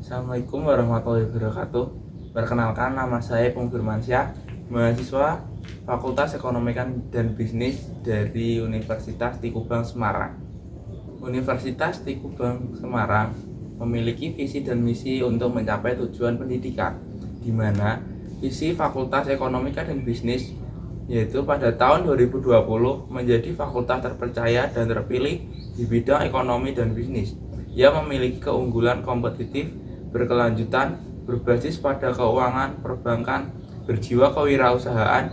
Assalamualaikum warahmatullahi wabarakatuh. Perkenalkan, nama saya Pung Firmansyah, mahasiswa Fakultas Ekonomi dan Bisnis dari Universitas Tikubang Semarang. Universitas Tikubang Semarang memiliki visi dan misi untuk mencapai tujuan pendidikan, di mana visi Fakultas Ekonomi dan Bisnis yaitu pada tahun 2020 menjadi fakultas terpercaya dan terpilih di bidang ekonomi dan bisnis yang memiliki keunggulan kompetitif berkelanjutan, berbasis pada keuangan, perbankan, berjiwa kewirausahaan,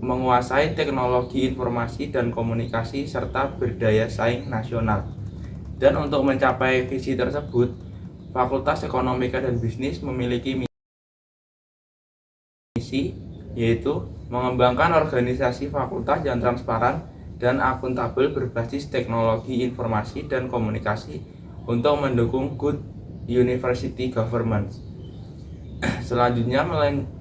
menguasai teknologi informasi dan komunikasi, serta berdaya saing nasional. Dan untuk mencapai visi tersebut, Fakultas Ekonomi dan Bisnis memiliki misi, yaitu mengembangkan organisasi fakultas yang transparan dan akuntabel berbasis teknologi informasi dan komunikasi untuk mendukung good university governance. Selanjutnya,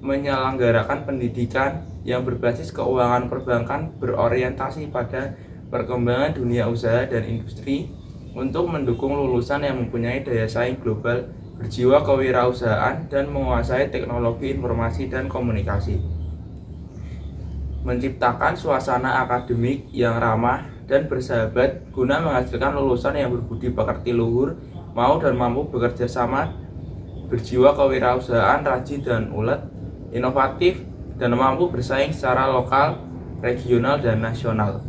menyelenggarakan pendidikan yang berbasis keuangan perbankan berorientasi pada perkembangan dunia usaha dan industri untuk mendukung lulusan yang mempunyai daya saing global, berjiwa kewirausahaan, dan menguasai teknologi informasi dan komunikasi. Menciptakan suasana akademik yang ramah dan bersahabat guna menghasilkan lulusan yang berbudi pekerti luhur, mau dan mampu bekerja sama, berjiwa kewirausahaan, rajin dan ulet, inovatif, dan mampu bersaing secara lokal, regional, dan nasional.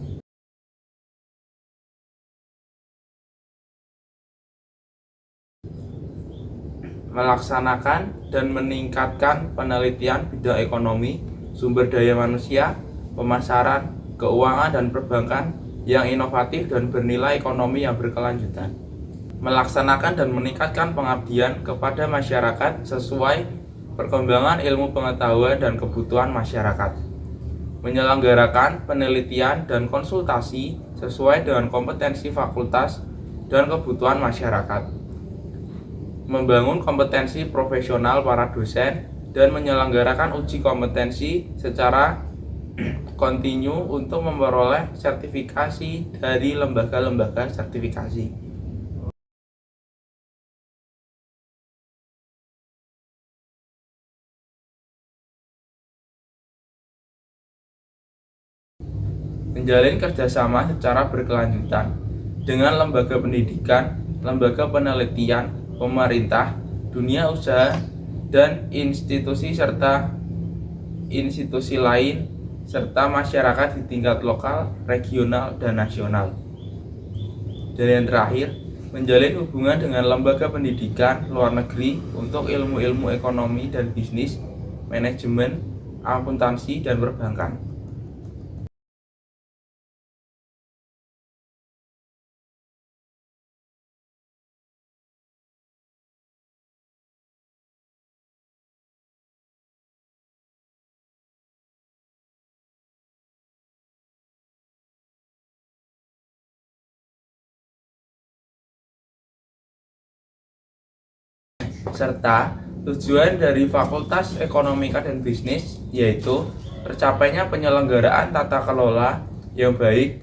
Melaksanakan dan meningkatkan penelitian bidang ekonomi, sumber daya manusia, pemasaran, keuangan, dan perbankan yang inovatif dan bernilai ekonomi yang berkelanjutan. Melaksanakan dan meningkatkan pengabdian kepada masyarakat sesuai perkembangan ilmu pengetahuan dan kebutuhan masyarakat. Menyelenggarakan penelitian dan konsultasi sesuai dengan kompetensi fakultas dan kebutuhan masyarakat. Membangun kompetensi profesional para dosen dan menyelenggarakan uji kompetensi secara kontinu untuk memperoleh sertifikasi dari lembaga-lembaga sertifikasi. Menjalin kerjasama secara berkelanjutan dengan lembaga pendidikan, lembaga penelitian, pemerintah, dunia usaha, dan institusi lain, serta masyarakat di tingkat lokal, regional, dan nasional. Dan yang terakhir, menjalin hubungan dengan lembaga pendidikan luar negeri untuk ilmu-ilmu ekonomi dan bisnis, manajemen, akuntansi, dan perbankan. Serta tujuan dari Fakultas Ekonomi dan Bisnis yaitu tercapainya penyelenggaraan tata kelola yang baik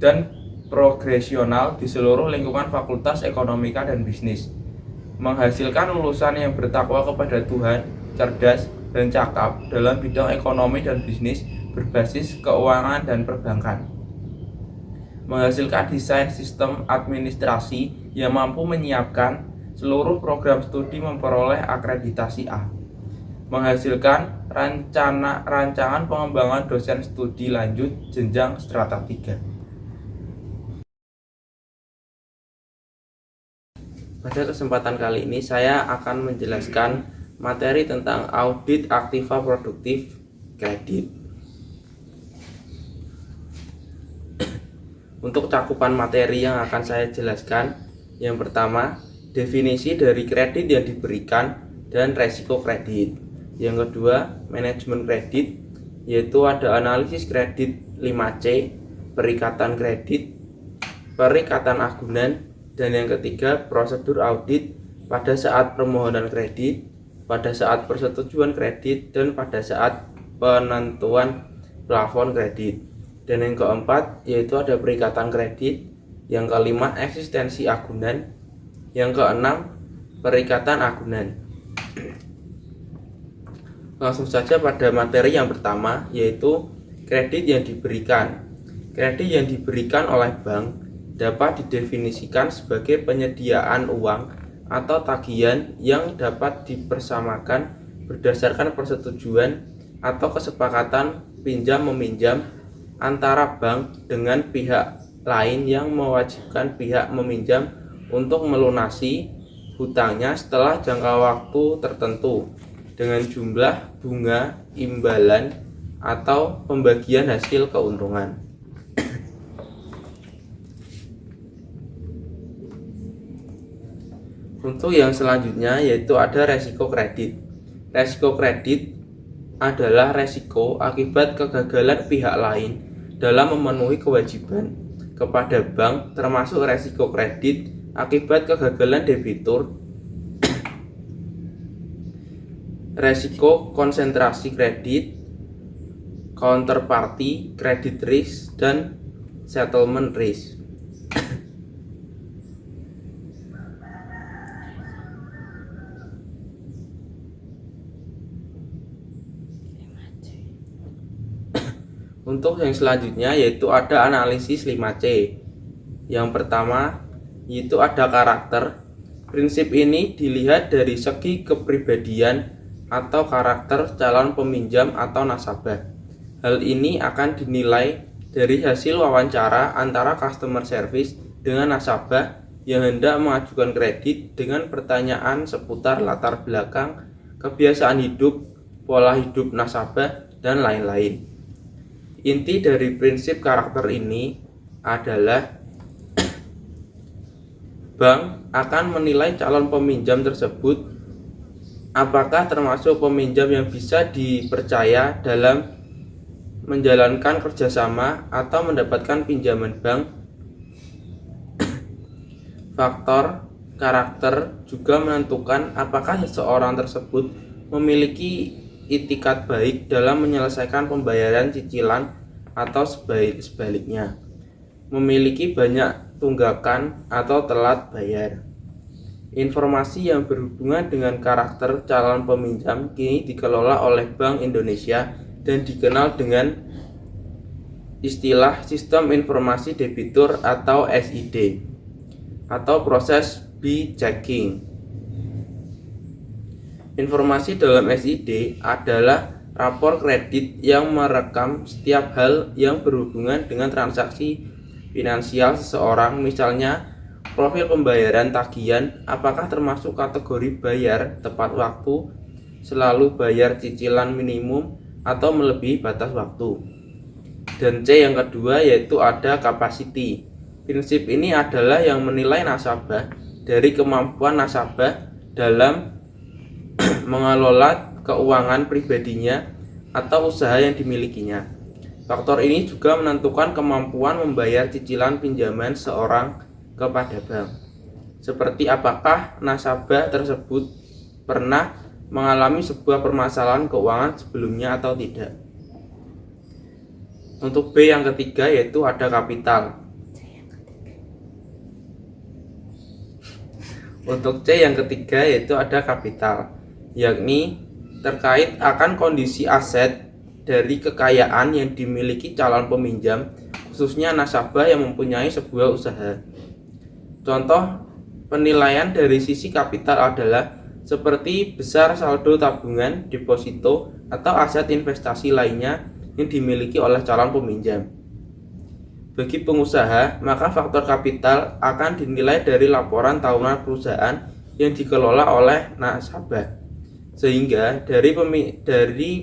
dan progresional di seluruh lingkungan Fakultas Ekonomi dan Bisnis, menghasilkan lulusan yang bertakwa kepada Tuhan, cerdas, dan cakap dalam bidang ekonomi dan bisnis berbasis keuangan dan perbankan, menghasilkan desain sistem administrasi yang mampu menyiapkan seluruh program studi memperoleh akreditasi A, menghasilkan rancangan pengembangan dosen studi lanjut jenjang strata 3. Pada kesempatan kali ini saya akan menjelaskan materi tentang audit aktiva produktif kredit. Untuk cakupan materi yang akan saya jelaskan, yang pertama, definisi dari kredit yang diberikan dan resiko kredit. Yang kedua, manajemen kredit, yaitu ada analisis kredit 5C, perikatan kredit, perikatan agunan, dan yang ketiga, prosedur audit pada saat permohonan kredit, pada saat persetujuan kredit, dan pada saat penentuan plafon kredit. Dan yang keempat, yaitu ada perikatan kredit. Yang kelima, eksistensi agunan. Yang keenam, perikatan agunan. Langsung saja pada materi yang pertama, yaitu kredit yang diberikan. Kredit yang diberikan oleh bank dapat didefinisikan sebagai penyediaan uang atau tagihan yang dapat dipersamakan berdasarkan persetujuan atau kesepakatan pinjam-meminjam antara bank dengan pihak lain yang mewajibkan pihak meminjam untuk melunasi hutangnya setelah jangka waktu tertentu dengan jumlah bunga imbalan atau pembagian hasil keuntungan. Untuk yang selanjutnya yaitu ada resiko kredit. Resiko kredit adalah resiko akibat kegagalan pihak lain dalam memenuhi kewajiban kepada bank, termasuk resiko kredit akibat kegagalan debitur, resiko konsentrasi kredit, counterparty credit risk, dan settlement risk. Untuk yang selanjutnya yaitu ada analisis 5C. Yang pertama yaitu ada karakter. Prinsip ini dilihat dari segi kepribadian atau karakter calon peminjam atau nasabah. Hal ini akan dinilai dari hasil wawancara antara customer service dengan nasabah yang hendak mengajukan kredit dengan pertanyaan seputar latar belakang, kebiasaan hidup, pola hidup nasabah, dan lain-lain. Inti dari prinsip karakter ini adalah bank akan menilai calon peminjam tersebut apakah termasuk peminjam yang bisa dipercaya dalam menjalankan kerjasama atau mendapatkan pinjaman bank. Faktor karakter juga menentukan apakah seseorang tersebut memiliki itikat baik dalam menyelesaikan pembayaran cicilan atau sebaliknya, memiliki banyak tunggakan atau telat bayar. Informasi yang berhubungan dengan karakter calon peminjam kini dikelola oleh Bank Indonesia dan dikenal dengan istilah Sistem Informasi Debitur atau SID atau proses B-checking. Informasi dalam SID adalah rapor kredit yang merekam setiap hal yang berhubungan dengan transaksi finansial seseorang, misalnya profil pembayaran tagihan, apakah termasuk kategori bayar tepat waktu, selalu bayar cicilan minimum, atau melebihi batas waktu. Dan C yang kedua yaitu ada capacity. Prinsip ini adalah yang menilai nasabah dari kemampuan nasabah dalam mengelola keuangan pribadinya atau usaha yang dimilikinya. Faktor ini juga menentukan kemampuan membayar cicilan pinjaman seorang kepada bank, seperti apakah nasabah tersebut pernah mengalami sebuah permasalahan keuangan sebelumnya atau tidak. Untuk B yang ketiga yaitu ada kapital. Untuk C yang ketiga yaitu ada kapital, yakni terkait akan kondisi aset dari kekayaan yang dimiliki calon peminjam, khususnya nasabah yang mempunyai sebuah usaha. Contoh penilaian dari sisi kapital adalah seperti besar saldo tabungan, deposito, atau aset investasi lainnya yang dimiliki oleh calon peminjam. Bagi pengusaha, maka faktor kapital akan dinilai dari laporan tahunan perusahaan yang dikelola oleh nasabah. Sehingga dari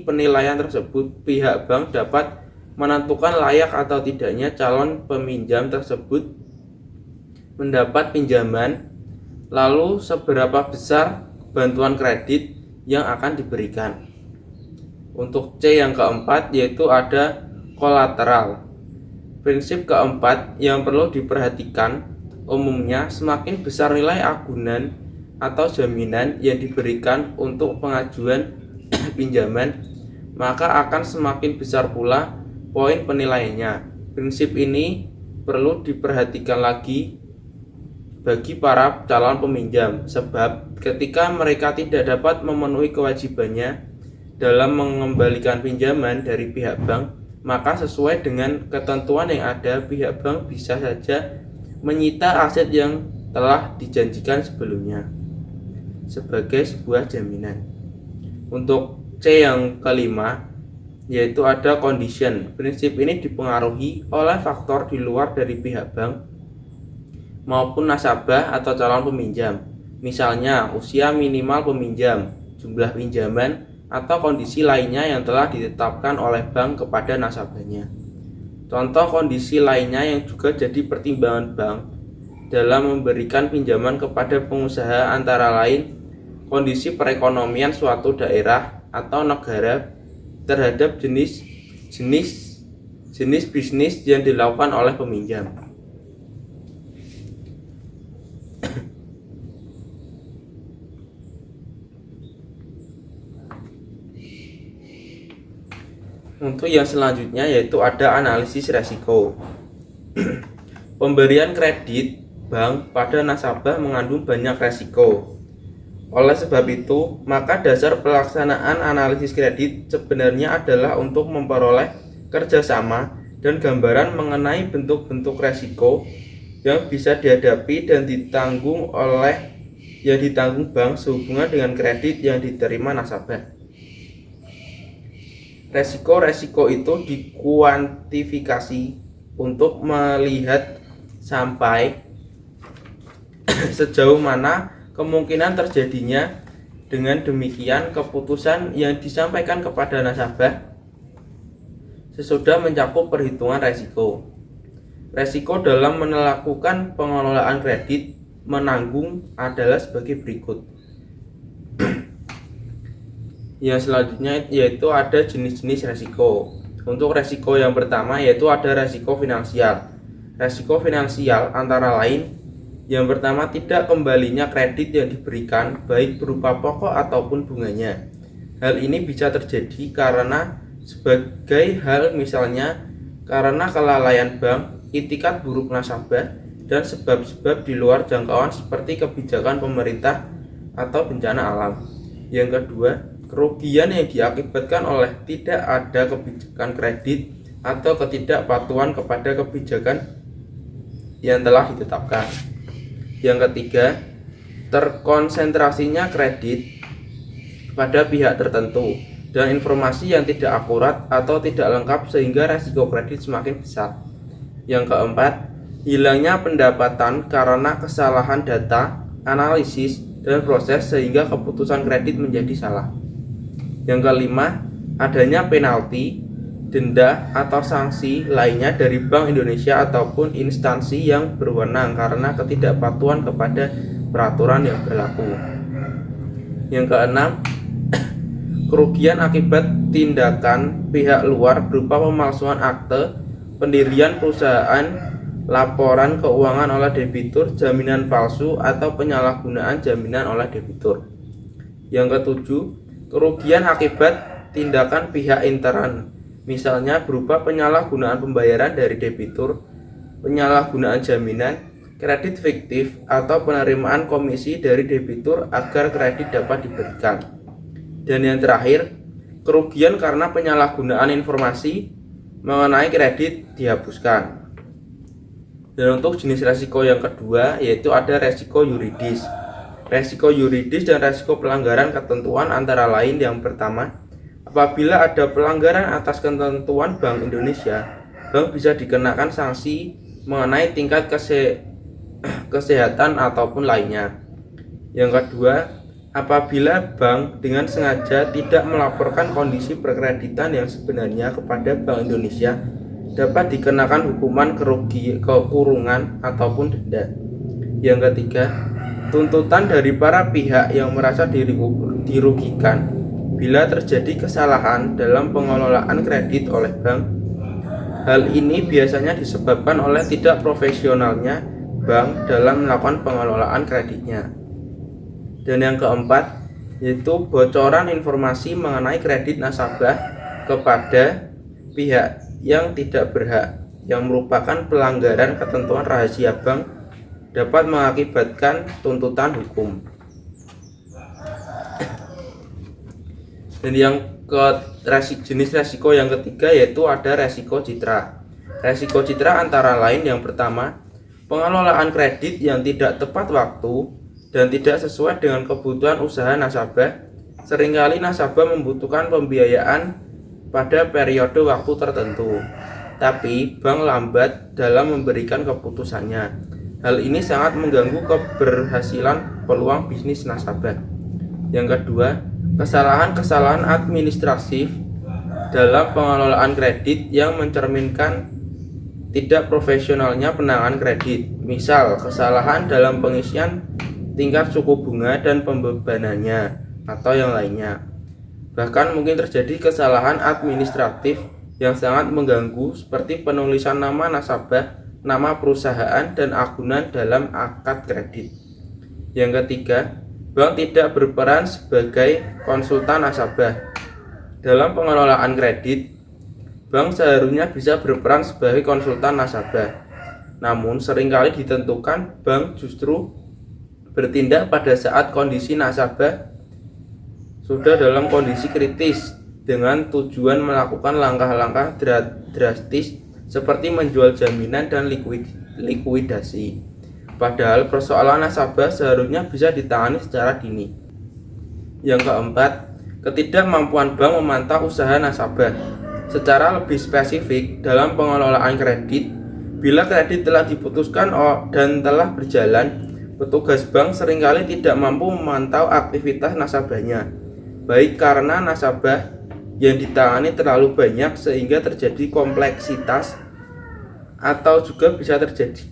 penilaian tersebut, pihak bank dapat menentukan layak atau tidaknya calon peminjam tersebut mendapat pinjaman, lalu seberapa besar bantuan kredit yang akan diberikan. Untuk C yang keempat yaitu ada kolateral. Prinsip keempat yang perlu diperhatikan, umumnya semakin besar nilai agunan atau jaminan yang diberikan untuk pengajuan pinjaman, maka akan semakin besar pula poin penilaiannya. Prinsip ini perlu diperhatikan lagi bagi para calon peminjam, sebab ketika mereka tidak dapat memenuhi kewajibannya dalam mengembalikan pinjaman dari pihak bank, maka sesuai dengan ketentuan yang ada, pihak bank bisa saja menyita aset yang telah dijanjikan sebelumnya sebagai sebuah jaminan. Untuk C yang kelima, yaitu ada condition. Prinsip ini dipengaruhi oleh faktor di luar dari pihak bank maupun nasabah atau calon peminjam. Misalnya usia minimal peminjam, jumlah pinjaman, atau kondisi lainnya yang telah ditetapkan oleh bank kepada nasabahnya. Contoh kondisi lainnya yang juga jadi pertimbangan bank dalam memberikan pinjaman kepada pengusaha antara lain kondisi perekonomian suatu daerah atau negara terhadap jenis bisnis yang dilakukan oleh peminjam. Untuk yang selanjutnya yaitu ada analisis resiko. Pemberian kredit bank pada nasabah mengandung banyak resiko. Oleh sebab itu, maka dasar pelaksanaan analisis kredit sebenarnya adalah untuk memperoleh kerjasama dan gambaran mengenai bentuk-bentuk resiko yang bisa dihadapi dan ditanggung bank sehubungan dengan kredit yang diterima nasabah. Resiko-resiko itu dikuantifikasi untuk melihat sampai sejauh mana kemungkinan terjadinya. Dengan demikian, keputusan yang disampaikan kepada nasabah sesudah mencakup perhitungan resiko. Resiko dalam melakukan pengelolaan kredit menanggung adalah sebagai berikut. Yang selanjutnya yaitu ada jenis-jenis resiko. Untuk resiko yang pertama yaitu ada resiko finansial. Resiko finansial antara lain yang pertama, tidak kembalinya kredit yang diberikan baik berupa pokok ataupun bunganya. Hal ini bisa terjadi karena sebagai hal misalnya karena kelalaian bank, itikat buruk nasabah, dan sebab-sebab di luar jangkauan seperti kebijakan pemerintah atau bencana alam. Yang kedua, kerugian yang diakibatkan oleh tidak ada kebijakan kredit atau ketidakpatuhan kepada kebijakan yang telah ditetapkan. Yang ketiga, terkonsentrasinya kredit pada pihak tertentu dan informasi yang tidak akurat atau tidak lengkap sehingga resiko kredit semakin besar. Yang keempat, hilangnya pendapatan karena kesalahan data, analisis, dan proses sehingga keputusan kredit menjadi salah. Yang kelima, adanya penalti, denda, atau sanksi lainnya dari Bank Indonesia ataupun instansi yang berwenang karena ketidakpatuhan kepada peraturan yang berlaku. Yang keenam, kerugian akibat tindakan pihak luar berupa pemalsuan akte, pendirian perusahaan, laporan keuangan oleh debitur, jaminan palsu, atau penyalahgunaan jaminan oleh debitur. Yang ketujuh, kerugian akibat tindakan pihak intern, misalnya berupa penyalahgunaan pembayaran dari debitur, penyalahgunaan jaminan, kredit fiktif, atau penerimaan komisi dari debitur agar kredit dapat diberikan. Dan yang terakhir, kerugian karena penyalahgunaan informasi mengenai kredit dihapuskan. Dan untuk jenis resiko yang kedua yaitu ada resiko yuridis. Resiko yuridis dan resiko pelanggaran ketentuan antara lain yang pertama, apabila ada pelanggaran atas ketentuan Bank Indonesia, bank bisa dikenakan sanksi mengenai tingkat kesehatan ataupun lainnya. Yang kedua, apabila bank dengan sengaja tidak melaporkan kondisi perkreditan yang sebenarnya kepada Bank Indonesia, dapat dikenakan hukuman kekurungan ataupun denda. Yang ketiga, tuntutan dari para pihak yang merasa dirugikan bila terjadi kesalahan dalam pengelolaan kredit oleh bank. Hal ini biasanya disebabkan oleh tidak profesionalnya bank dalam melakukan pengelolaan kreditnya. Dan yang keempat, yaitu bocoran informasi mengenai kredit nasabah kepada pihak yang tidak berhak, yang merupakan pelanggaran ketentuan rahasia bank dapat mengakibatkan tuntutan hukum. Dan yang jenis resiko yang ketiga yaitu ada resiko citra. Resiko citra antara lain yang pertama, pengelolaan kredit yang tidak tepat waktu dan tidak sesuai dengan kebutuhan usaha nasabah. Seringkali nasabah membutuhkan pembiayaan pada periode waktu tertentu, tapi bank lambat dalam memberikan keputusannya. Hal ini sangat mengganggu keberhasilan peluang bisnis nasabah. Yang kedua, kesalahan-kesalahan administratif dalam pengelolaan kredit yang mencerminkan tidak profesionalnya penanganan kredit. Misal, kesalahan dalam pengisian tingkat suku bunga dan pembebanannya atau yang lainnya. Bahkan mungkin terjadi kesalahan administratif yang sangat mengganggu seperti penulisan nama nasabah, nama perusahaan, dan agunan dalam akad kredit. Yang ketiga, bank tidak berperan sebagai konsultan nasabah. Dalam pengelolaan kredit, bank seharusnya bisa berperan sebagai konsultan nasabah. Namun seringkali ditentukan bank justru bertindak pada saat kondisi nasabah sudah dalam kondisi kritis dengan tujuan melakukan langkah-langkah drastis seperti menjual jaminan dan likuidasi. Padahal persoalan nasabah seharusnya bisa ditangani secara dini. Yang keempat, ketidakmampuan bank memantau usaha nasabah. Secara lebih spesifik dalam pengelolaan kredit, bila kredit telah diputuskan dan telah berjalan, petugas bank seringkali tidak mampu memantau aktivitas nasabahnya, baik karena nasabah yang ditangani terlalu banyak sehingga terjadi kompleksitas, atau juga bisa terjadi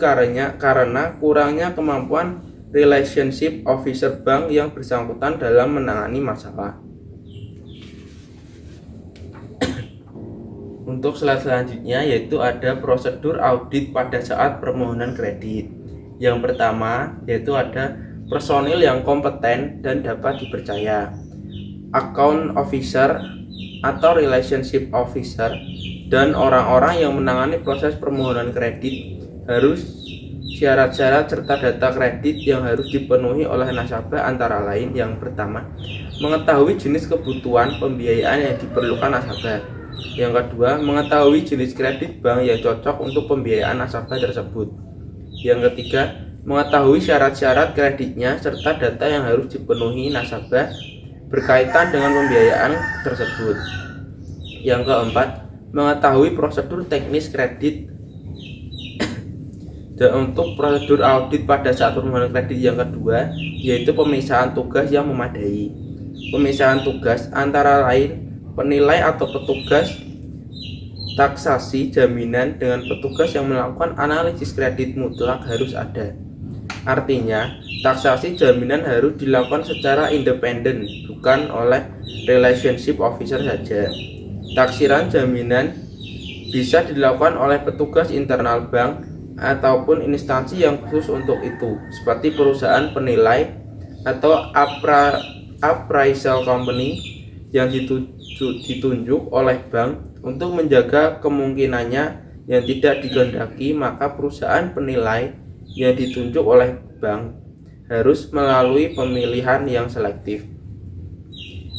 karena kurangnya kemampuan relationship officer bank yang bersangkutan dalam menangani masalah. Untuk slide selanjutnya yaitu ada prosedur audit pada saat permohonan kredit. Yang pertama yaitu ada personil yang kompeten dan dapat dipercaya. Account officer atau relationship officer dan orang-orang yang menangani proses permohonan kredit harus syarat-syarat serta data kredit yang harus dipenuhi oleh nasabah antara lain. Yang pertama, mengetahui jenis kebutuhan pembiayaan yang diperlukan nasabah. Yang kedua, mengetahui jenis kredit bank yang cocok untuk pembiayaan nasabah tersebut. Yang ketiga, mengetahui syarat-syarat kreditnya serta data yang harus dipenuhi nasabah berkaitan dengan pembiayaan tersebut. Yang keempat, mengetahui prosedur teknis kredit. Dan untuk prosedur audit pada saat permohonan kredit yang kedua yaitu pemisahan tugas yang memadai. Pemisahan tugas antara lain penilai atau petugas taksasi jaminan dengan petugas yang melakukan analisis kredit mutlak harus ada. Artinya, taksasi jaminan harus dilakukan secara independen, bukan oleh relationship officer saja. Taksiran jaminan bisa dilakukan oleh petugas internal bank ataupun instansi yang khusus untuk itu, seperti perusahaan penilai atau appraisal company yang ditunjuk oleh bank untuk menjaga kemungkinannya yang tidak dikehendaki. Maka perusahaan penilai yang ditunjuk oleh bank harus melalui pemilihan yang selektif.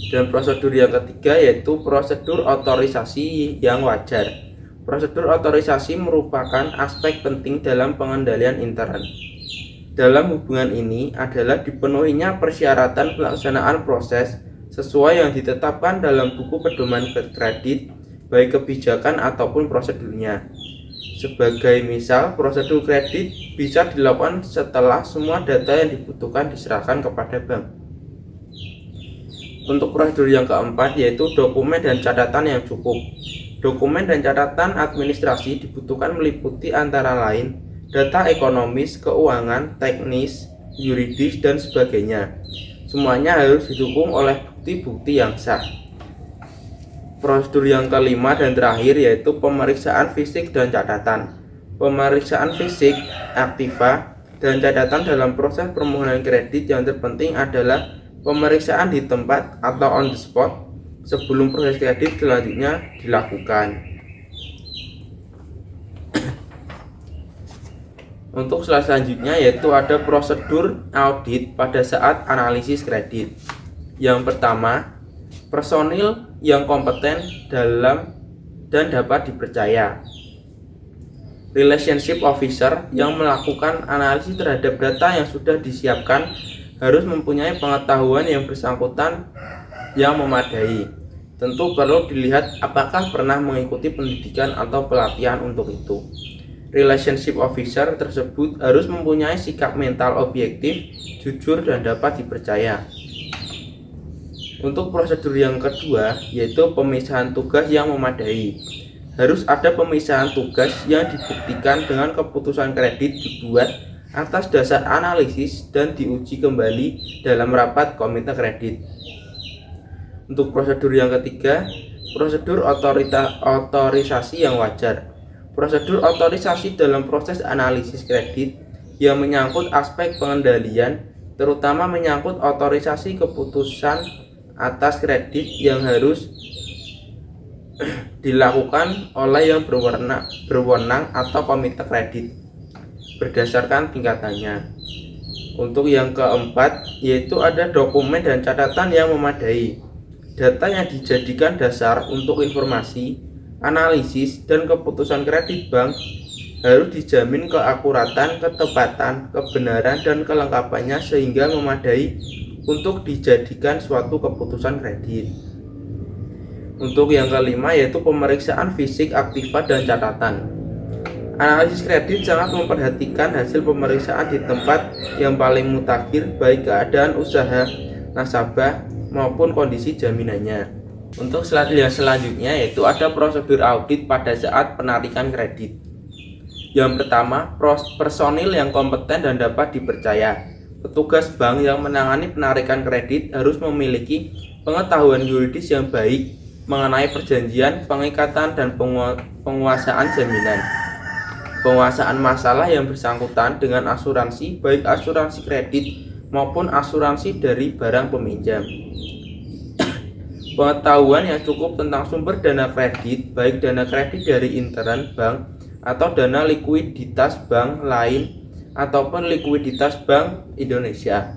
Dan prosedur yang ketiga yaitu prosedur otorisasi yang wajar. Prosedur otorisasi merupakan aspek penting dalam pengendalian intern. Dalam hubungan ini adalah dipenuhinya persyaratan pelaksanaan proses sesuai yang ditetapkan dalam buku pedoman kredit, baik kebijakan ataupun prosedurnya. Sebagai misal, prosedur kredit bisa dilakukan setelah semua data yang dibutuhkan diserahkan kepada bank. Untuk prosedur yang keempat yaitu dokumen dan catatan yang cukup. Dokumen dan catatan administrasi dibutuhkan meliputi antara lain data ekonomis, keuangan, teknis, yuridis, dan sebagainya. Semuanya harus didukung oleh bukti-bukti yang sah. Prosedur yang kelima dan terakhir yaitu pemeriksaan fisik dan catatan. Pemeriksaan fisik, aktiva, dan catatan dalam proses permohonan kredit yang terpenting adalah pemeriksaan di tempat atau on the spot sebelum proses kredit selanjutnya dilakukan. Untuk slide selanjutnya yaitu ada prosedur audit pada saat analisis kredit. Yang pertama, personil yang kompeten dalam dan dapat dipercaya. Relationship officer yang melakukan analisis terhadap data yang sudah disiapkan harus mempunyai pengetahuan yang bersangkutan yang memadai. Tentu perlu dilihat apakah pernah mengikuti pendidikan atau pelatihan untuk itu. Relationship officer tersebut harus mempunyai sikap mental objektif, jujur, dan dapat dipercaya. Untuk prosedur yang kedua yaitu pemisahan tugas yang memadai. Harus ada pemisahan tugas yang dibuktikan dengan keputusan kredit dibuat atas dasar analisis dan diuji kembali dalam rapat komite kredit. Untuk prosedur yang ketiga, prosedur otorisasi yang wajar. Prosedur otorisasi dalam proses analisis kredit yang menyangkut aspek pengendalian, terutama menyangkut otorisasi keputusan atas kredit yang harus dilakukan oleh yang berwenang atau komite kredit berdasarkan tingkatannya. Untuk yang keempat yaitu ada dokumen dan catatan yang memadai. Data yang dijadikan dasar untuk informasi, analisis, dan keputusan kredit bank harus dijamin keakuratan, ketepatan, kebenaran, dan kelengkapannya sehingga memadai untuk dijadikan suatu keputusan kredit. Untuk yang kelima yaitu pemeriksaan fisik, aktiva, dan catatan. Analisis kredit sangat memperhatikan hasil pemeriksaan di tempat yang paling mutakhir, baik keadaan usaha nasabah maupun kondisi jaminannya. Untuk slide yang selanjutnya yaitu ada prosedur audit pada saat penarikan kredit. Yang pertama, personil yang kompeten dan dapat dipercaya. Petugas bank yang menangani penarikan kredit harus memiliki pengetahuan yuridis yang baik mengenai perjanjian, pengikatan, dan penguasaan jaminan. Penguasaan masalah yang bersangkutan dengan asuransi, baik asuransi kredit maupun asuransi dari barang peminjam. Pengetahuan yang cukup tentang sumber dana kredit, baik dana kredit dari intern bank atau dana likuiditas bank lain ataupun likuiditas Bank Indonesia.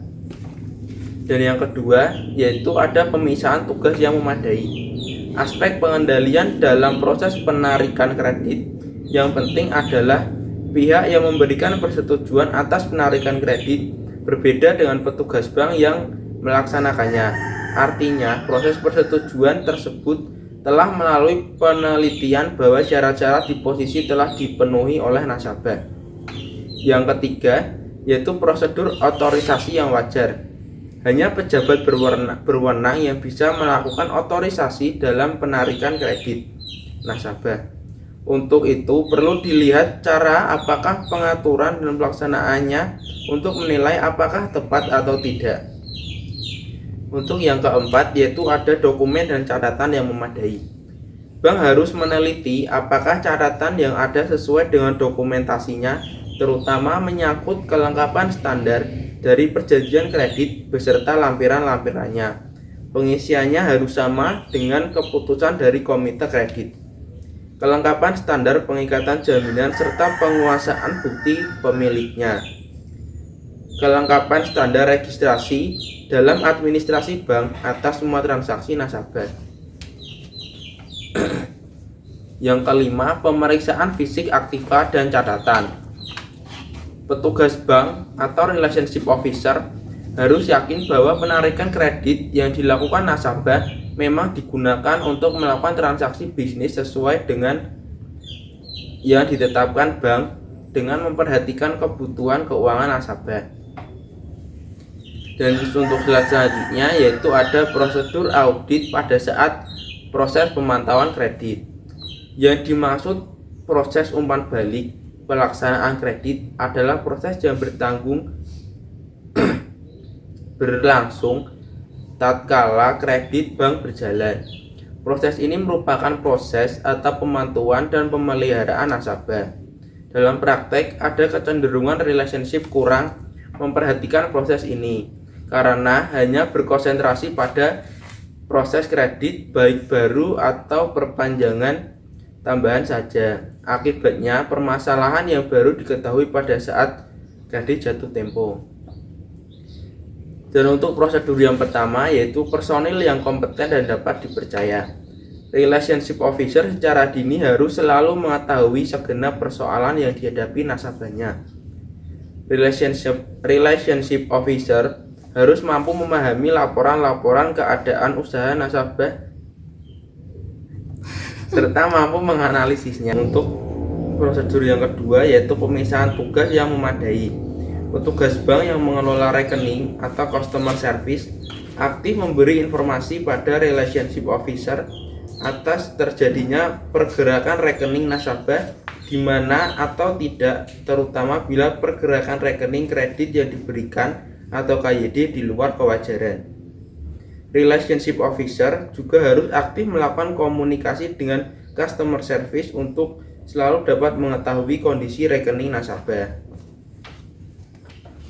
Dan yang kedua yaitu ada pemisahan tugas yang memadai. Aspek pengendalian dalam proses penarikan kredit yang penting adalah pihak yang memberikan persetujuan atas penarikan kredit berbeda dengan petugas bank yang melaksanakannya. Artinya, proses persetujuan tersebut telah melalui penelitian bahwa syarat-syarat di posisi telah dipenuhi oleh nasabah. Yang ketiga, yaitu prosedur otorisasi yang wajar. Hanya pejabat berwenang yang bisa melakukan otorisasi dalam penarikan kredit nasabah. Untuk itu, perlu dilihat cara apakah pengaturan dan pelaksanaannya untuk menilai apakah tepat atau tidak. Untuk yang keempat yaitu ada dokumen dan catatan yang memadai. Bank harus meneliti apakah catatan yang ada sesuai dengan dokumentasinya, terutama menyangkut kelengkapan standar dari perjanjian kredit beserta lampiran-lampirannya. Pengisiannya harus sama dengan keputusan dari komite kredit. Kelengkapan standar pengikatan jaminan serta penguasaan bukti pemiliknya. Kelengkapan standar registrasi dalam administrasi bank atas semua transaksi nasabah. Yang kelima, pemeriksaan fisik aktiva dan catatan. Petugas bank atau relationship officer harus yakin bahwa penarikan kredit yang dilakukan nasabah memang digunakan untuk melakukan transaksi bisnis sesuai dengan yang ditetapkan bank dengan memperhatikan kebutuhan keuangan nasabah. Dan untuk slide selanjutnya yaitu ada prosedur audit pada saat proses pemantauan kredit. Yang dimaksud proses umpan balik pelaksanaan kredit adalah proses yang berlangsung tatkala kredit bank berjalan. Proses ini merupakan proses atau pemantauan dan pemeliharaan nasabah. Dalam praktek ada kecenderungan relationship kurang memperhatikan proses ini karena hanya berkonsentrasi pada proses kredit baik baru atau perpanjangan tambahan saja. Akibatnya, permasalahan yang baru diketahui pada saat kredit jatuh tempo. Dan untuk prosedur yang pertama yaitu personil yang kompeten dan dapat dipercaya. Relationship officer secara dini harus selalu mengetahui segenap persoalan yang dihadapi nasabahnya. Relationship officer harus mampu memahami laporan-laporan keadaan usaha nasabah serta mampu menganalisisnya. Untuk prosedur yang kedua yaitu pemisahan tugas yang memadai. Petugas bank yang mengelola rekening atau customer service aktif memberi informasi pada relationship officer atas terjadinya pergerakan rekening nasabah di mana atau tidak, terutama bila pergerakan rekening kredit yang diberikan atau KYD di luar kewajaran. Relationship officer juga harus aktif melakukan komunikasi dengan customer service untuk selalu dapat mengetahui kondisi rekening nasabah.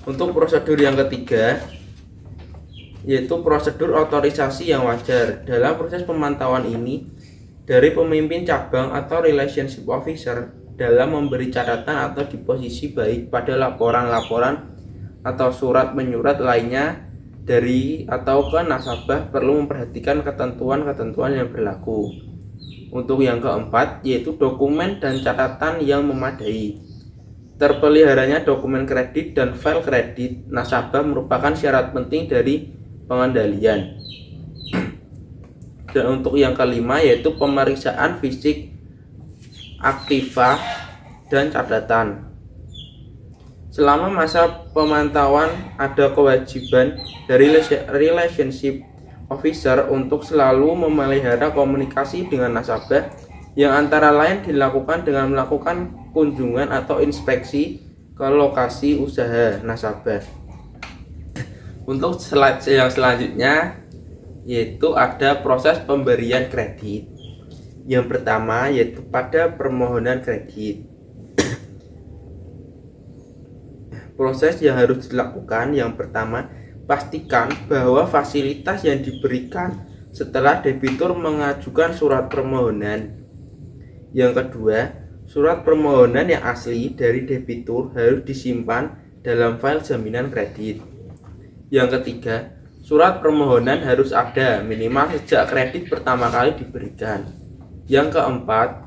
Untuk prosedur yang ketiga yaitu prosedur otorisasi yang wajar. Dalam proses pemantauan ini, dari pemimpin cabang atau relationship officer dalam memberi catatan atau disposisi baik pada laporan-laporan atau surat menyurat lainnya dari atau ke nasabah perlu memperhatikan ketentuan-ketentuan yang berlaku. Untuk yang keempat yaitu dokumen dan catatan yang memadai. Terpeliharanya dokumen kredit dan file kredit nasabah merupakan syarat penting dari pengendalian. Dan untuk yang kelima yaitu pemeriksaan fisik aktiva dan catatan. Selama masa pemantauan ada kewajiban dari relationship officer untuk selalu memelihara komunikasi dengan nasabah yang antara lain dilakukan dengan melakukan kunjungan atau inspeksi ke lokasi usaha nasabah. Untuk slide yang selanjutnya yaitu ada proses pemberian kredit. Yang pertama yaitu pada permohonan kredit. Proses yang harus dilakukan yang pertama, pastikan bahwa fasilitas yang diberikan setelah debitur mengajukan surat permohonan. Yang kedua, surat permohonan yang asli dari debitur harus disimpan dalam file jaminan kredit. Yang ketiga, surat permohonan harus ada minimal sejak kredit pertama kali diberikan. Yang keempat,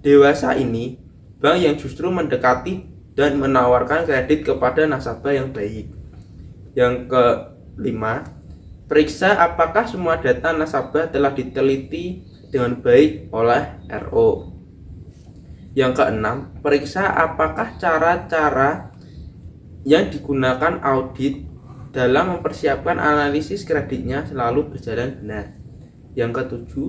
dewasa ini bank yang justru mendekati dan menawarkan kredit kepada nasabah yang baik. Yang kelima, periksa apakah semua data nasabah telah diteliti dengan baik oleh RO. Yang keenam, periksa apakah cara-cara yang digunakan audit dalam mempersiapkan analisis kreditnya selalu berjalan benar. Yang ketujuh,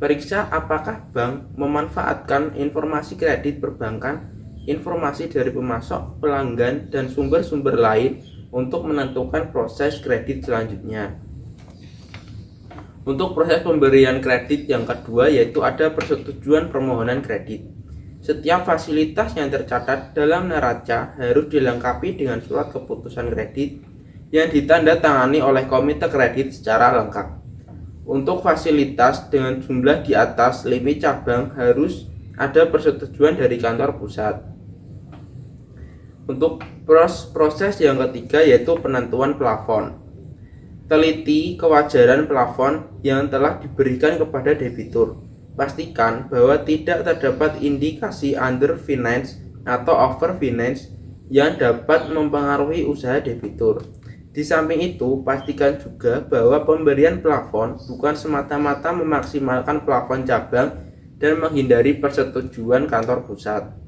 periksa apakah bank memanfaatkan informasi kredit perbankan, informasi dari pemasok, pelanggan, dan sumber-sumber lain untuk menentukan proses kredit selanjutnya. Untuk proses pemberian kredit yang kedua yaitu ada persetujuan permohonan kredit. Setiap fasilitas yang tercatat dalam neraca harus dilengkapi dengan surat keputusan kredit yang ditandatangani oleh komite kredit secara lengkap. Untuk fasilitas dengan jumlah di atas limit cabang harus ada persetujuan dari kantor pusat. Untuk proses yang ketiga yaitu penentuan plafon. Teliti kewajaran plafon yang telah diberikan kepada debitur. Pastikan bahwa tidak terdapat indikasi underfinance atau overfinance yang dapat mempengaruhi usaha debitur. Di samping itu, pastikan juga bahwa pemberian plafon bukan semata-mata memaksimalkan plafon cabang dan menghindari persetujuan kantor pusat.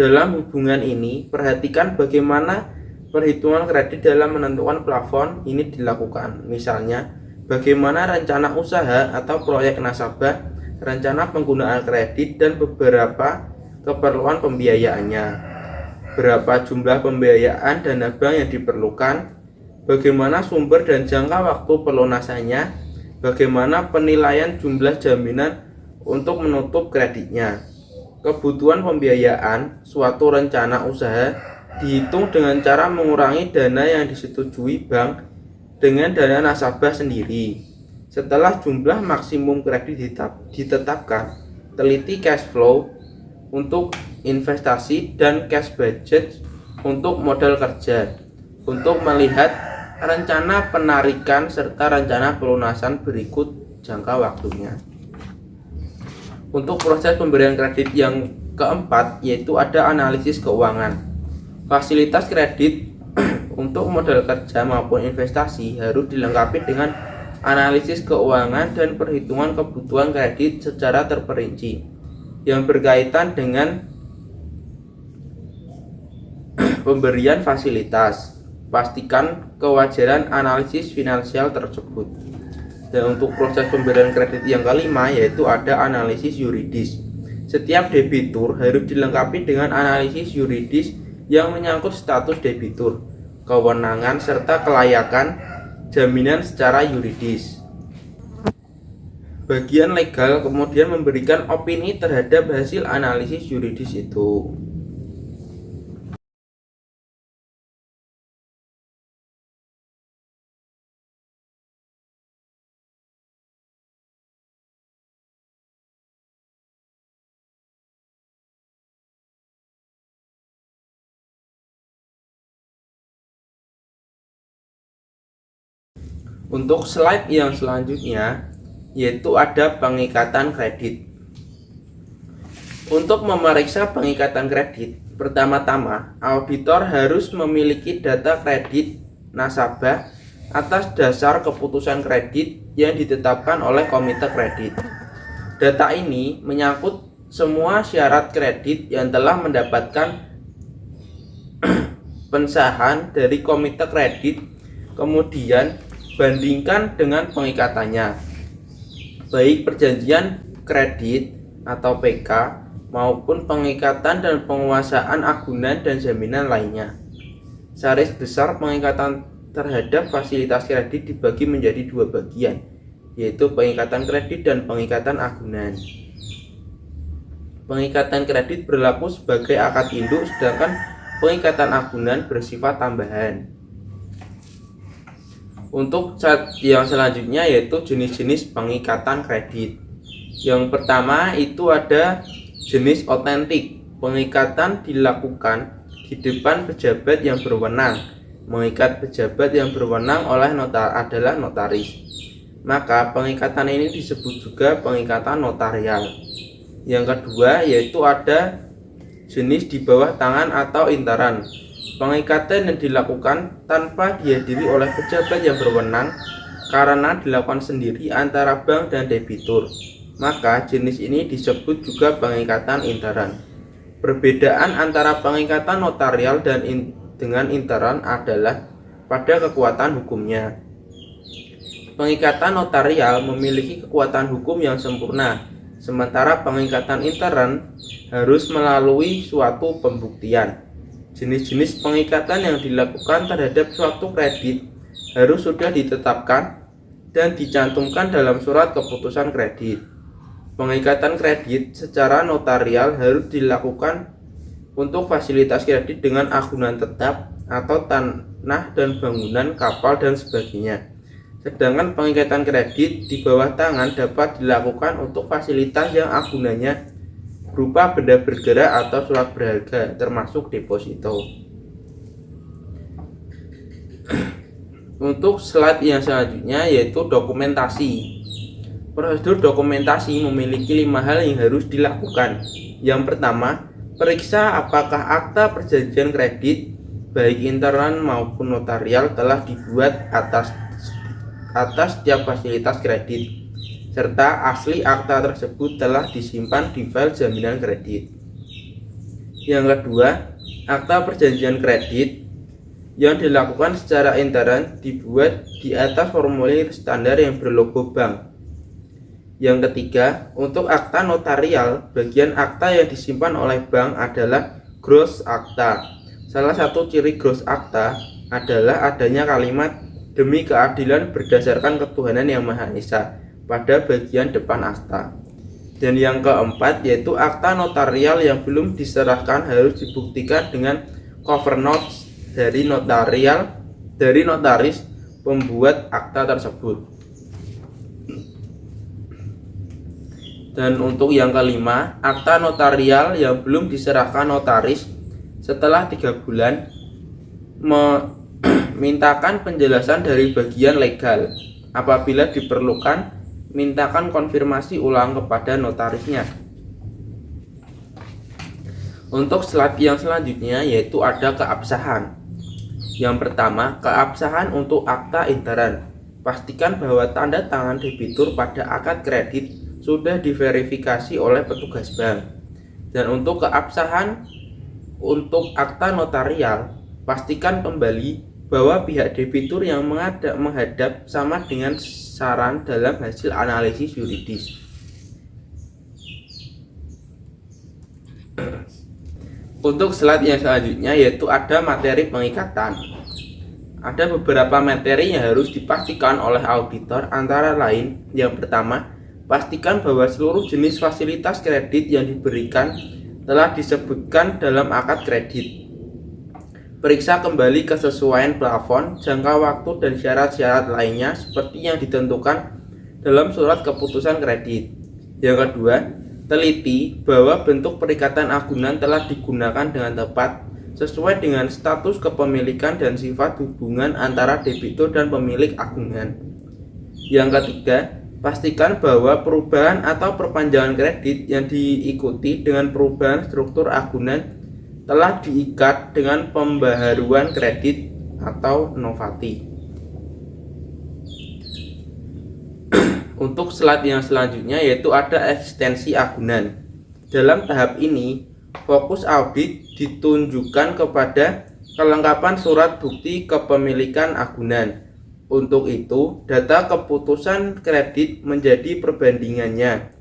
Dalam hubungan ini, perhatikan bagaimana perhitungan kredit dalam menentukan plafon ini dilakukan. Misalnya, bagaimana rencana usaha atau proyek nasabah, rencana penggunaan kredit, dan beberapa keperluan pembiayaannya. Berapa jumlah pembiayaan dana bank yang diperlukan, bagaimana sumber dan jangka waktu pelunasannya, bagaimana penilaian jumlah jaminan untuk menutup kreditnya. Kebutuhan pembiayaan suatu rencana usaha dihitung dengan cara mengurangi dana yang disetujui bank dengan dana nasabah sendiri. Setelah jumlah maksimum kredit ditetapkan, teliti cash flow untuk investasi dan cash budget untuk modal kerja, untuk melihat rencana penarikan serta rencana pelunasan berikut jangka waktunya. Untuk proses pemberian kredit yang keempat yaitu ada analisis keuangan. Fasilitas kredit untuk modal kerja maupun investasi harus dilengkapi dengan analisis keuangan dan perhitungan kebutuhan kredit secara terperinci yang berkaitan dengan pemberian fasilitas. Pastikan kewajaran analisis finansial tersebut. Dan untuk proses pemberian kredit yang kelima yaitu ada analisis yuridis. Setiap debitur harus dilengkapi dengan analisis yuridis yang menyangkut status debitur, kewenangan serta kelayakan jaminan secara yuridis. Bagian legal kemudian memberikan opini terhadap hasil analisis yuridis itu. Untuk slide yang selanjutnya yaitu ada pengikatan kredit. Untuk memeriksa pengikatan kredit, pertama-tama auditor harus memiliki data kredit nasabah atas dasar keputusan kredit yang ditetapkan oleh komite kredit. Data ini menyangkut semua syarat kredit yang telah mendapatkan pengesahan dari komite kredit, kemudian bandingkan dengan pengikatannya, baik perjanjian kredit atau PK maupun pengikatan dan penguasaan agunan dan jaminan lainnya. Garis besar pengikatan terhadap fasilitas kredit dibagi menjadi dua bagian, yaitu pengikatan kredit dan pengikatan agunan. Pengikatan kredit berlaku sebagai akad induk, sedangkan pengikatan agunan bersifat tambahan. Untuk yang selanjutnya yaitu jenis-jenis pengikatan kredit. Yang pertama itu ada jenis otentik. Pengikatan dilakukan di depan pejabat yang berwenang. Mengikat pejabat yang berwenang oleh adalah notaris. Maka pengikatan ini disebut juga pengikatan notarial. Yang kedua yaitu ada jenis di bawah tangan atau interan. Pengikatan yang dilakukan tanpa dihadiri oleh pejabat yang berwenang karena dilakukan sendiri antara bank dan debitur. Maka jenis ini disebut juga pengikatan interan. Perbedaan antara pengikatan notarial dan dengan interan adalah pada kekuatan hukumnya. Pengikatan notarial memiliki kekuatan hukum yang sempurna, sementara pengikatan interan harus melalui suatu pembuktian. Jenis-jenis pengikatan yang dilakukan terhadap suatu kredit harus sudah ditetapkan dan dicantumkan dalam surat keputusan kredit. Pengikatan kredit secara notarial harus dilakukan untuk fasilitas kredit dengan agunan tetap atau tanah dan bangunan, kapal dan sebagainya. Sedangkan pengikatan kredit di bawah tangan dapat dilakukan untuk fasilitas yang agunannya berupa benda bergerak atau surat berharga termasuk deposito. Untuk slide yang selanjutnya yaitu dokumentasi. Prosedur dokumentasi memiliki 5 hal yang harus dilakukan. Yang pertama, periksa apakah akta perjanjian kredit baik interan maupun notarial telah dibuat atas setiap fasilitas kredit, serta asli akta tersebut telah disimpan di file jaminan kredit. Yang kedua, akta perjanjian kredit yang dilakukan secara interan dibuat di atas formulir standar yang berlogo bank. Yang ketiga, untuk akta notarial, bagian akta yang disimpan oleh bank adalah gross akta. Salah satu ciri gross akta adalah adanya kalimat demi keadilan berdasarkan ketuhanan yang Maha Esa pada bagian depan akta. Dan yang keempat yaitu akta notarial yang belum diserahkan harus dibuktikan dengan cover notes dari notaris pembuat akta tersebut. Dan untuk yang kelima, akta notarial yang belum diserahkan notaris setelah 3 bulan memintakan penjelasan dari bagian legal. Apabila diperlukan, mintakan konfirmasi ulang kepada notarisnya. Untuk slide yang selanjutnya yaitu ada keabsahan. Yang pertama, keabsahan untuk akta interan. Pastikan bahwa tanda tangan debitur pada akad kredit sudah diverifikasi oleh petugas bank. Dan untuk keabsahan untuk akta notarial, pastikan kembali bahwa pihak debitur yang menghadap sama dengan saran dalam hasil analisis yuridis. Untuk slide yang selanjutnya yaitu ada materi pengikatan. Ada beberapa materi yang harus dipastikan oleh auditor, antara lain yang pertama, pastikan bahwa seluruh jenis fasilitas kredit yang diberikan telah disebutkan dalam akad kredit. Periksa kembali kesesuaian plafon, jangka waktu dan syarat-syarat lainnya seperti yang ditentukan dalam surat keputusan kredit. Yang kedua, teliti bahwa bentuk perikatan agunan telah digunakan dengan tepat sesuai dengan status kepemilikan dan sifat hubungan antara debitur dan pemilik agunan. Yang ketiga, pastikan bahwa perubahan atau perpanjangan kredit yang diikuti dengan perubahan struktur agunan telah diikat dengan pembaharuan kredit atau novati. Untuk slide yang selanjutnya yaitu ada eksistensi agunan. Dalam tahap ini, fokus audit ditunjukkan kepada kelengkapan surat bukti kepemilikan agunan. Untuk itu, data keputusan kredit menjadi perbandingannya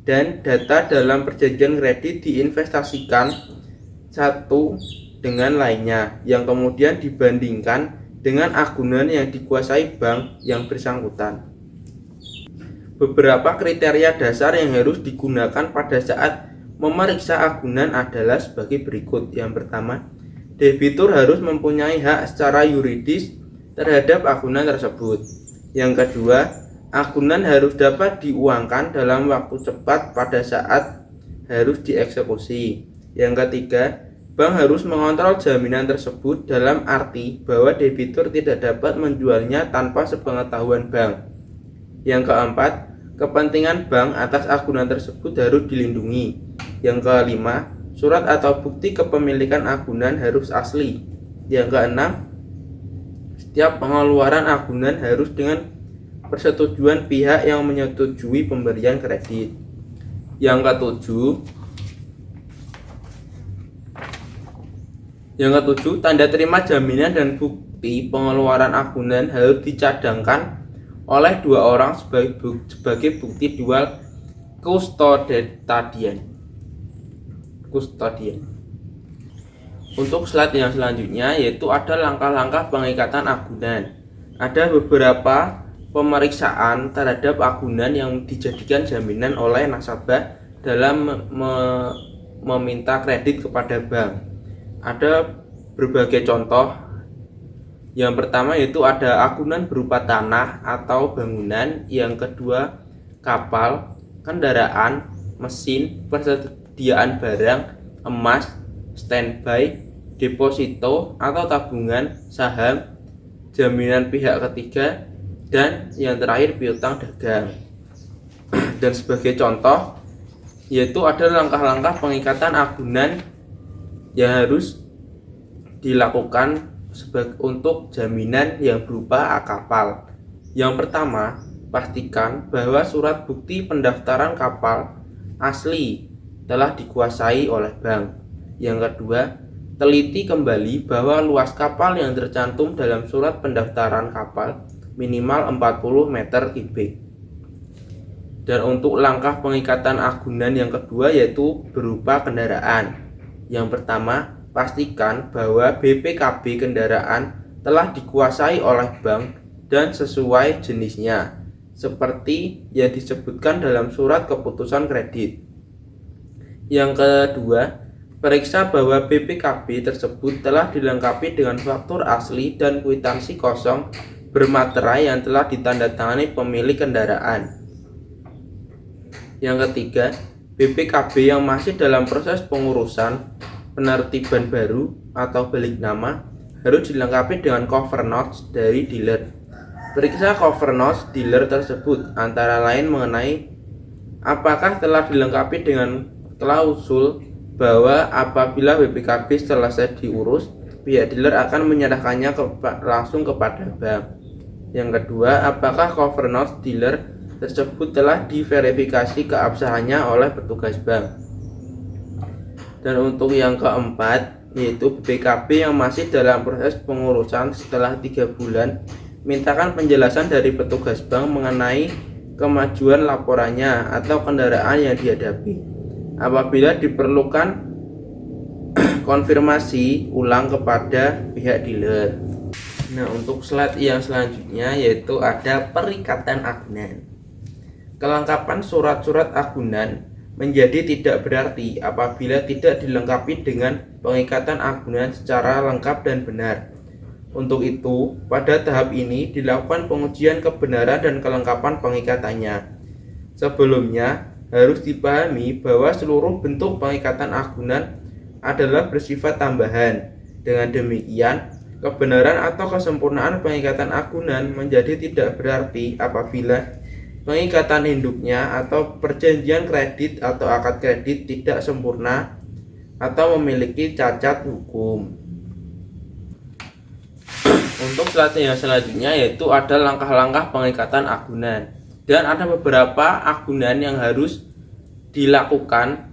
dan data dalam perjanjian kredit diinvestasikan satu dengan lainnya yang kemudian dibandingkan dengan agunan yang dikuasai bank yang bersangkutan. Beberapa kriteria dasar yang harus digunakan pada saat memeriksa agunan adalah sebagai berikut. Yang pertama, debitur harus mempunyai hak secara yuridis terhadap agunan tersebut. Yang kedua, agunan harus dapat diuangkan dalam waktu cepat pada saat harus dieksekusi. Yang ketiga, bank harus mengontrol jaminan tersebut dalam arti bahwa debitur tidak dapat menjualnya tanpa sepengetahuan bank. Yang keempat, kepentingan bank atas agunan tersebut harus dilindungi. Yang kelima, surat atau bukti kepemilikan agunan harus asli. Yang keenam, setiap pengeluaran agunan harus dengan persetujuan pihak yang menyetujui pemberian kredit. Yang ketujuh, tanda terima jaminan dan bukti pengeluaran agunan harus dicadangkan oleh 2 orang sebagai bukti dual custodian. Untuk slide yang selanjutnya yaitu ada langkah-langkah pengikatan agunan. Ada beberapa pemeriksaan terhadap agunan yang dijadikan jaminan oleh nasabah dalam meminta kredit kepada bank. Ada berbagai contoh. Yang pertama yaitu ada agunan berupa tanah atau bangunan. Yang kedua, kapal, kendaraan, mesin, persediaan barang, emas, standby, deposito atau tabungan, saham, jaminan pihak ketiga, dan yang terakhir piutang dagang. Dan sebagai contoh yaitu ada langkah-langkah pengikatan agunan yang harus dilakukan untuk jaminan yang berupa kapal. Yang pertama, pastikan bahwa surat bukti pendaftaran kapal asli telah dikuasai oleh bank. Yang kedua, teliti kembali bahwa luas kapal yang tercantum dalam surat pendaftaran kapal minimal 40 meter kubik. Dan untuk langkah pengikatan agunan yang kedua yaitu berupa kendaraan. Yang pertama, pastikan bahwa BPKB kendaraan telah dikuasai oleh bank dan sesuai jenisnya, seperti yang disebutkan dalam surat keputusan kredit. Yang kedua, periksa bahwa BPKB tersebut telah dilengkapi dengan faktur asli dan kwitansi kosong bermaterai yang telah ditandatangani pemilik kendaraan. Yang ketiga, BPKB yang masih dalam proses pengurusan penertiban baru atau balik nama harus dilengkapi dengan cover notes dari dealer. Periksa cover notes dealer tersebut antara lain mengenai apakah telah dilengkapi dengan klausul bahwa apabila BPKB selesai diurus, pihak dealer akan menyerahkannya langsung kepada bank. Yang kedua, apakah cover notes dealer tersebut telah diverifikasi keabsahannya oleh petugas bank. Dan untuk yang keempat, yaitu BPKB yang masih dalam proses pengurusan setelah 3 bulan, mintakan penjelasan dari petugas bank mengenai kemajuan laporannya atau kendaraan yang dihadapi. Apabila diperlukan, konfirmasi ulang kepada pihak dealer. Nah, untuk slide yang selanjutnya yaitu ada perikatan agunan. Kelengkapan surat-surat agunan menjadi tidak berarti apabila tidak dilengkapi dengan pengikatan agunan secara lengkap dan benar. Untuk itu, pada tahap ini dilakukan pengujian kebenaran dan kelengkapan pengikatannya. Sebelumnya, harus dipahami bahwa seluruh bentuk pengikatan agunan adalah bersifat tambahan. Dengan demikian, kebenaran atau kesempurnaan pengikatan agunan menjadi tidak berarti apabila pengikatan induknya atau perjanjian kredit atau akad kredit tidak sempurna atau memiliki cacat hukum. Untuk slide yang selanjutnya yaitu ada langkah-langkah pengikatan agunan, dan ada beberapa agunan yang harus dilakukan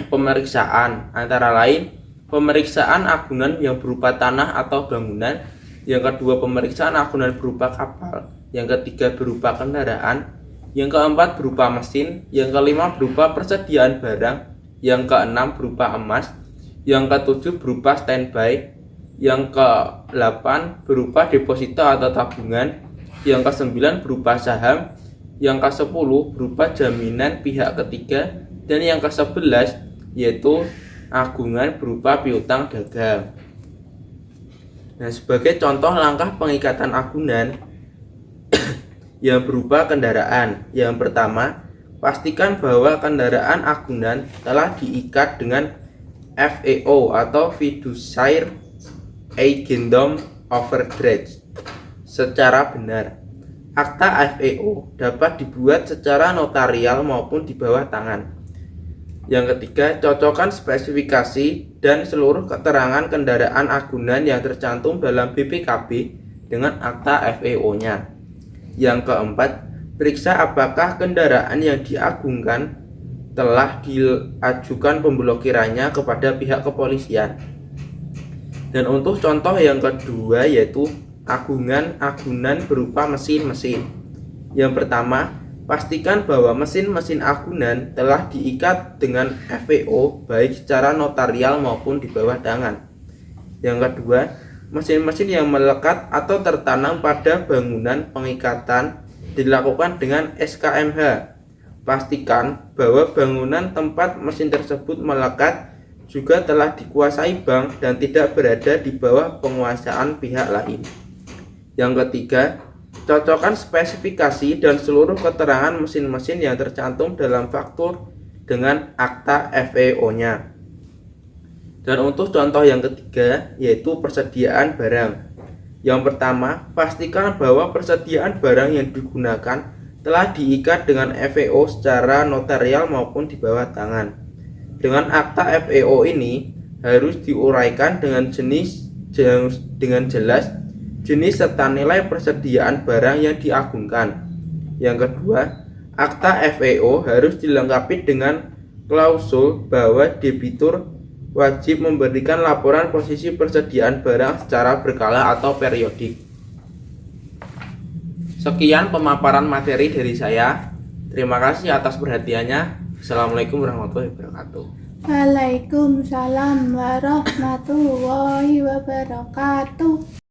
pemeriksaan, antara lain pemeriksaan agunan yang berupa tanah atau bangunan, yang kedua pemeriksaan agunan berupa kapal, yang ketiga berupa kendaraan, yang keempat berupa mesin, yang kelima berupa persediaan barang, yang keenam berupa emas, yang ketujuh berupa standby, yang ke-8 berupa deposito atau tabungan, yang ke-9 berupa saham, yang ke-10 berupa jaminan pihak ketiga, dan yang ke-11 yaitu agungan berupa piutang dagang. Nah, sebagai contoh langkah pengikatan agunan yang berupa kendaraan, yang pertama, pastikan bahwa kendaraan agunan telah diikat dengan FEO atau Fiduciary Agendom Overdraft secara benar. Akta FEO dapat dibuat secara notarial maupun di bawah tangan. Yang ketiga, cocokkan spesifikasi dan seluruh keterangan kendaraan agunan yang tercantum dalam BPKB dengan akta FEO-nya. Yang keempat, periksa apakah kendaraan yang diagungkan telah diajukan pemblokirannya kepada pihak kepolisian. Dan untuk contoh yang kedua yaitu agunan berupa mesin-mesin. Yang pertama, pastikan bahwa mesin-mesin agunan telah diikat dengan FEO baik secara notarial maupun di bawah tangan. Yang kedua, mesin-mesin yang melekat atau tertanam pada bangunan pengikatan dilakukan dengan SKMH. Pastikan bahwa bangunan tempat mesin tersebut melekat juga telah dikuasai bank dan tidak berada di bawah penguasaan pihak lain. Yang ketiga, cocokkan spesifikasi dan seluruh keterangan mesin-mesin yang tercantum dalam faktur dengan akta FEO-nya. Dan untuk contoh yang ketiga yaitu persediaan barang. Yang pertama, pastikan bahwa persediaan barang yang digunakan telah diikat dengan FEO secara notarial maupun di bawah tangan. Dengan akta FEO ini harus diuraikan dengan jelas jenis serta nilai persediaan barang yang diagungkan. Yang kedua, akta FEO harus dilengkapi dengan klausul bahwa debitur wajib memberikan laporan posisi persediaan barang secara berkala atau periodik. Sekian pemaparan materi dari saya. Terima kasih atas perhatiannya. Assalamualaikum warahmatullahi wabarakatuh. Waalaikumsalam warahmatullahi wabarakatuh.